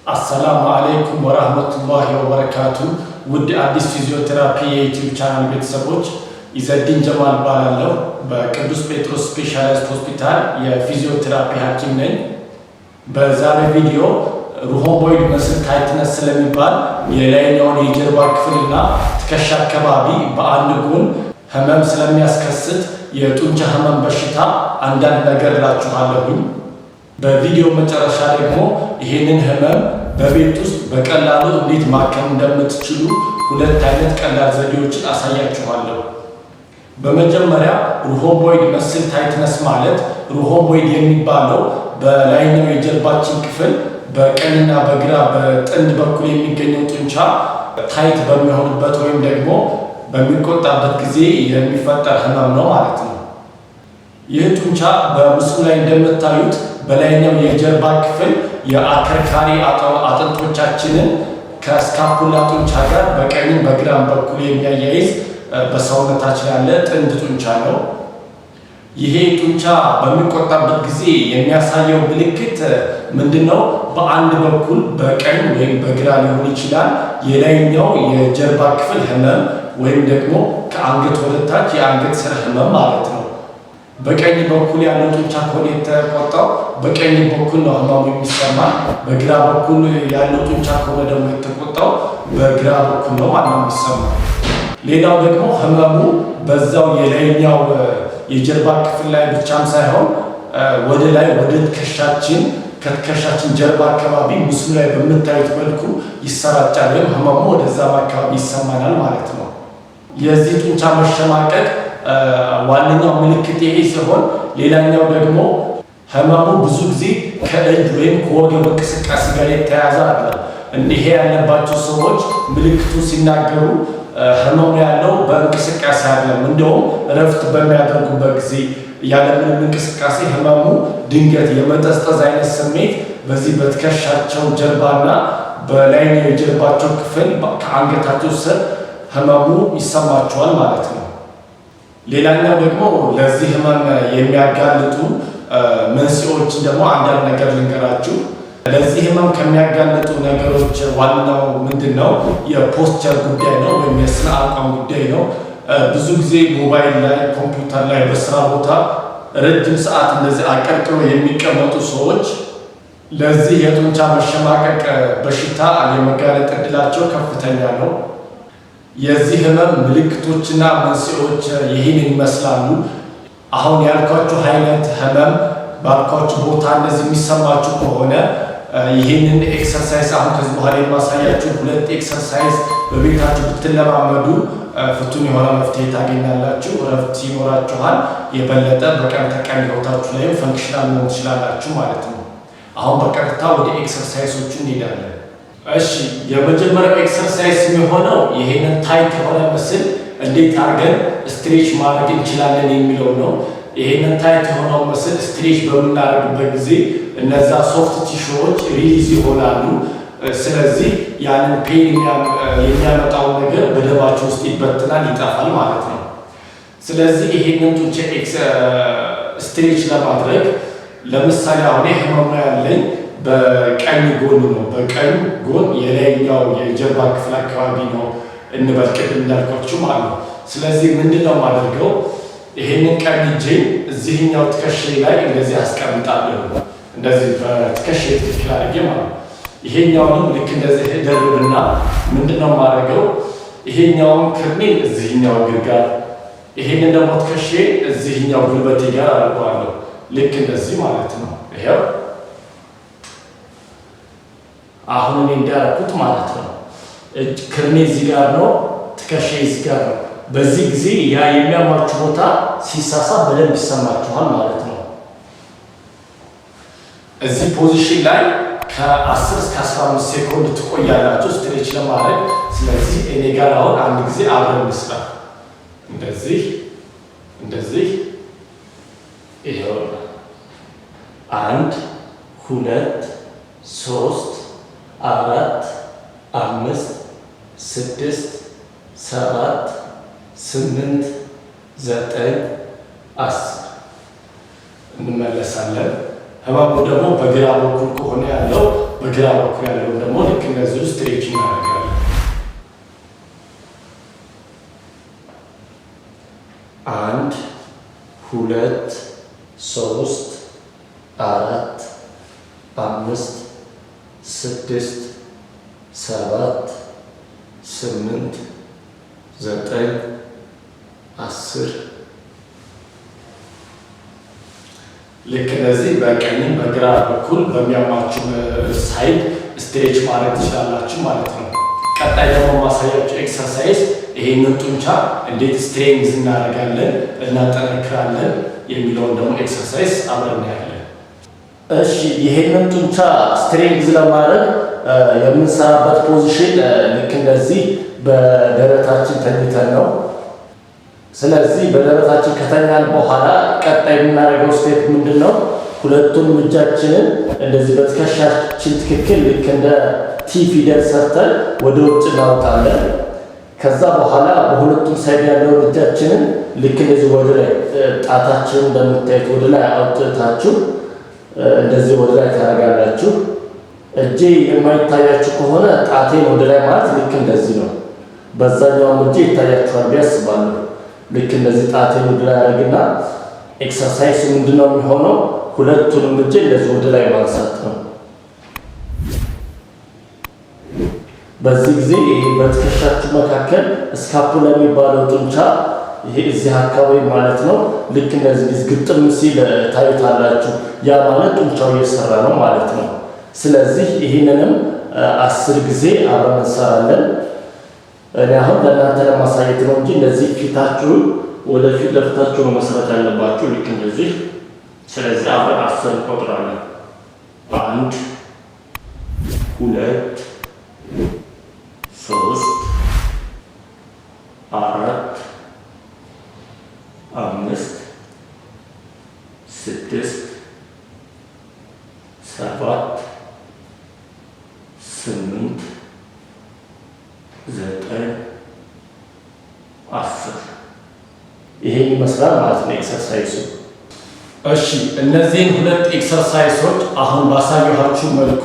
السلام عليكم ورحمة الله وبركاته. ودي أديس فيزيوثيرابي يوتيوب channel ቤተሰቦች ኢዘዲን ጀማል ባላለው በቅዱስ ጴጥሮስ ስፔሻላይዝድ ሆስፒታል የፊዚዮቴራፒ ሐኪም ነኝ። በዛሬ ቪዲዮ ሩሆምቦይድ መስል ታይትነስ ስለሚባል የላይኛውን የጀርባ ክፍልና ትከሻ አካባቢ በአንድ ጎን ህመም ስለሚያስከስት የጡንቻ ህመም በሽታ አንዳንድ ነገር እላችኋለሁ። በቪዲዮ መጨረሻ ደግሞ ይሄንን ህመም በቤት ውስጥ በቀላሉ እንዴት ማከም እንደምትችሉ ሁለት አይነት ቀላል ዘዴዎችን አሳያችኋለሁ። በመጀመሪያ ሩሆምቦይድ መስል ታይትነስ ማለት ሩሆምቦይድ የሚባለው በላይኛው የጀርባችን ክፍል በቀኝና በግራ በጥንድ በኩል የሚገኘው ጡንቻ ታይት በሚሆንበት ወይም ደግሞ በሚቆጣበት ጊዜ የሚፈጠር ህመም ነው ማለት ነው። ይህ ጡንቻ በምስሉ ላይ እንደምታዩት በላይኛው የጀርባ ክፍል የአከርካሪ አጥንቶቻችንን ከስካፑላ ጡንቻ ጋር በቀኝም በግራም በኩል የሚያያይዝ በሰውነታችን ያለ ጥንድ ጡንቻ ነው። ይሄ ጡንቻ በሚቆጣበት ጊዜ የሚያሳየው ምልክት ምንድነው? በአንድ በኩል በቀኝ ወይም በግራ ሊሆን ይችላል የላይኛው የጀርባ ክፍል ህመም ወይም ደግሞ ከአንገት ወደታች የአንገት ስር ህመም ማለት ነው። በቀኝ በኩል ያለው ጡንቻ ከሆነ የተቆጣው በቀኝ በኩል ነው ህመሙ የሚሰማ። በግራ በኩል ያለው ጡንቻ ከሆነ ደግሞ የተቆጣው በግራ በኩል ነው ማለት ነው የሚሰማ። ሌላው ደግሞ ህመሙ በዛው የላይኛው የጀርባ ክፍል ላይ ብቻም ሳይሆን ወደ ላይ ወደ ትከሻችን ከትከሻችን ጀርባ አካባቢ ምስሉ ላይ በምታዩት መልኩ ይሰራጫል ወይም ህመሙ ወደዛም አካባቢ ይሰማናል ማለት ነው። የዚህ ጡንቻ መሸማቀቅ ዋነኛው ምልክት ይሄ ሲሆን፣ ሌላኛው ደግሞ ህመሙ ብዙ ጊዜ ከእጅ ወይም ከወገብ እንቅስቃሴ ጋር የተያያዘ አለ። ይሄ ያለባቸው ሰዎች ምልክቱ ሲናገሩ ህመሙ ያለው በእንቅስቃሴ አይደለም፣ እንደውም እረፍት በሚያደርጉበት ጊዜ ያለምንም እንቅስቃሴ ህመሙ ድንገት የመጠስጠዝ አይነት ስሜት በዚህ በትከሻቸው ጀርባና በላይኛው የጀርባቸው ክፍል ከአንገታቸው ስር ህመሙ ይሰማቸዋል ማለት ነው። ሌላኛው ደግሞ ለዚህ ህመም የሚያጋልጡ መንስኤዎችን ደግሞ አንዳንድ ነገር ልንገራችሁ። ለዚህ ህመም ከሚያጋልጡ ነገሮች ዋናው ምንድነው? የፖስቸር ጉዳይ ነው ወይም የስነ አቋም ጉዳይ ነው። ብዙ ጊዜ ሞባይል ላይ፣ ኮምፒውተር ላይ፣ በስራ ቦታ ረጅም ሰዓት እንደዚህ አቀርቅሮ የሚቀመጡ ሰዎች ለዚህ የጡንቻ መሸማቀቅ በሽታ የመጋለጥ እድላቸው ከፍተኛ ነው። የዚህ ህመም ምልክቶችና መንስኤዎች ይህን ይመስላሉ። አሁን ያልኳችሁ አይነት ህመም ባልኳችሁ ቦታ እንደዚህ የሚሰማችሁ ከሆነ ይህንን ኤክሰርሳይዝ አሁን ከዚህ በኋላ የማሳያችሁ ሁለት ኤክሰርሳይዝ በቤታችሁ ብትለማመዱ ፍቱን የሆነ መፍትሄ ታገኛላችሁ። እረፍት ይኖራችኋል። የበለጠ በቀን ተቀን ህይወታችሁ ላይ ፈንክሽናል መሆን ትችላላችሁ ማለት ነው። አሁን በቀጥታ ወደ ኤክሰርሳይዞቹ እንሄዳለን። እሺ፣ የመጀመሪያው ኤክሰርሳይዝ የሚሆነው ይሄንን ታይት የሆነ ምስል እንዴት አድርገን ስትሬች ማድረግ እንችላለን የሚለው ነው። ይሄንን ታይት የሆነው ምስል ስትሬች በምናደርግበት ጊዜ እነዛ ሶፍት ቲሹዎች ሪሊዝ ይሆናሉ። ስለዚህ ያንን ፔን የሚያመጣው ነገር በደማችን ውስጥ ይበትናል፣ ይጠፋል ማለት ነው። ስለዚህ ይሄንን ጡንቻ ስትሬች ለማድረግ ለምሳሌ አሁን ህመሙ ያለኝ በቀኝ ጎን ነው። በቀኝ ጎን የላይኛው የጀርባ ክፍል አካባቢ ነው እንበል፣ ቅድም እንዳልኳችሁ ማለት ነው። ስለዚህ ምንድነው የማደርገው? ይሄንን ቀኝ እጄን እዚህኛው ትከሻዬ ላይ እንደዚህ አስቀምጣለሁ። እንደዚህ በትከሻዬ ትክክል አድርጌ ማለት ነው። ይሄኛውንም ልክ እንደዚህ ደርብና ምንድነው የማደርገው? ይሄኛውን ክርኔን እዚህኛው እግር ጋር፣ ይሄንን ደግሞ ትከሻዬ እዚህኛው ጉልበቴ ጋር አድርገዋለሁ። ልክ እንደዚህ ማለት ነው። ይሄው አሁን እኔ እንዳደረኩት ማለት ነው። ክርኔ እዚህ ጋር ነው፣ ትከሻዬ እዚህ ጋር ነው። በዚህ ጊዜ ያ የሚያማችሁ ቦታ ሲሳሳ በደንብ ይሰማችኋል ማለት ነው። እዚህ ፖዚሽን ላይ ከ10 እስከ 15 ሴኮንድ ትቆያላችሁ ስትሬች ለማድረግ። ስለዚህ እኔ ጋር አሁን አንድ ጊዜ አብረን እንስራ። እንደዚህ እንደዚህ፣ ይሄው 1 2 3 4 5 6 7 8 9 10 እንመለሳለን። ህመሙ ደግሞ በግራ በኩል ከሆነ ያለው በግራ በኩል ያለው ደግሞ ልክ እንደዚህ ስትሬች እናደርጋለን። 1 2 3 4 5 6 7 8 9 10 ልክ እንደዚህ በቀኝም በግራ በኩል በሚያማችሁ ሳይድ ስትሬች ማድረግ ትችላላችሁ ማለት ነው። ቀጣይ ደግሞ ማሳያችሁ ኤክሰርሳይዝ ይሄንን ጡንቻ እንዴት ስትሬንግዝ እናደርጋለን እናጠነክራለን የሚለውን ደግሞ ኤክሰርሳይዝ አብረን እናያለን። እሺ ይሄንን ጡንቻ ስትሬንግዝ ለማድረግ የምንሰራበት ፖዚሽን ልክ እንደዚህ በደረታችን ተኝተን ነው። ስለዚህ በደረታችን ከተኛን በኋላ ቀጣይ የምናደርገው ስቴፕ ምንድነው? ሁለቱንም እጃችንን እንደዚህ በትከሻችን ትክክል ልክ እንደ ቲ ፊደል ሰርተን ወደ ውጭ እናወጣለን። ከዛ በኋላ በሁለቱም ሳይድ ያለውን እጃችንን ልክ እንደዚህ ወደ ላይ ጣታችንን እንደምታዩት ወደ ላይ አውጥታችሁ እንደዚህ ወደ ላይ ታደርጋላችሁ። እጄ የማይታያችሁ ከሆነ ጣቴን ወደ ላይ ማለት ልክ እንደዚህ ነው። በዛኛውም እጄ ይታያችኋል ብዬ አስባለሁ። ልክ እንደዚህ ጣቴን ወደ ላይ አደርግና ኤክሰርሳይዝ ምንድነው የሚሆነው? ሁለቱንም እጄ እንደዚህ ወደ ላይ ማንሳት ነው። በዚህ ጊዜ ይሄ በትከሻችሁ መካከል ስካፑላ የሚባለው ጡንቻ ይሄ እዚህ አካባቢ ማለት ነው። ልክ እንደዚህ ግጥም ሲል ታዩታላችሁ። ያ ማለት ጡንቻው እየሰራ ነው ማለት ነው። ስለዚህ ይህንንም 10 ጊዜ አብረን እንሰራለን። እኔ አሁን ለእናንተ ለማሳየት ነው እንጂ እንደዚህ ፊታችሁን ወደፊት ለፊታችሁ ነው መስራት ያለባችሁ ልክ እንደዚህ። ስለዚህ አብረን 10 እንቆጥራለን። 1 2 3 4 5 6 7 8 9 10 ይሄን ይመስላል ማለት ነው ኤክሰርሳይዙ። እሺ እነዚህን ሁለት ኤክሰርሳይሶች አሁን ባሳየኋችሁ መልኩ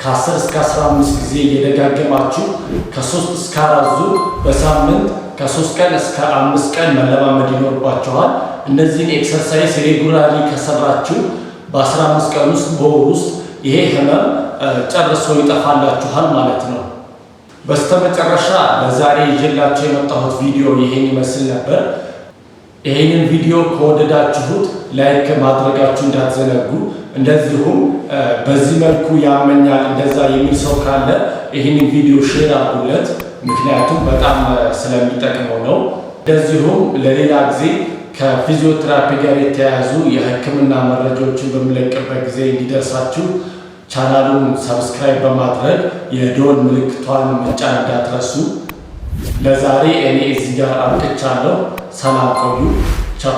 ከ10 እስከ 15 ጊዜ እየደጋገማችሁ ከ3 እስከ 4 ዙር በሳምንት ከ3 ቀን እስከ 5 ቀን መለማመድ ይኖርባችኋል። እነዚህን ኤክሰርሳይዝ ሬጉላርሊ ከሰራችሁ በ15 ቀን ውስጥ በወር ውስጥ ይሄ ህመም ጨርሶ ይጠፋላችኋል ማለት ነው። በስተመጨረሻ ለዛሬ ይዤላችሁ የመጣሁት ቪዲዮ ይሄን ይመስል ነበር። ይሄንን ቪዲዮ ከወደዳችሁት ላይክ ማድረጋችሁ እንዳትዘነጉ። እንደዚሁም በዚህ መልኩ ያመኛል እንደዛ የሚል ሰው ካለ ይሄንን ቪዲዮ ሼር አድርጉለት፣ ምክንያቱም በጣም ስለሚጠቅመው ነው። እንደዚሁም ለሌላ ጊዜ ከፊዚዮቴራፒ ጋር የተያያዙ የህክምና መረጃዎችን በሚለቅበት ጊዜ እንዲደርሳችሁ ቻናሉን ሰብስክራይብ በማድረግ የደወል ምልክቷን መጫን እንዳትረሱ። ለዛሬ እኔ እዚህ ጋር አብቅቻለሁ። ሰላም ቆዩ። ቻው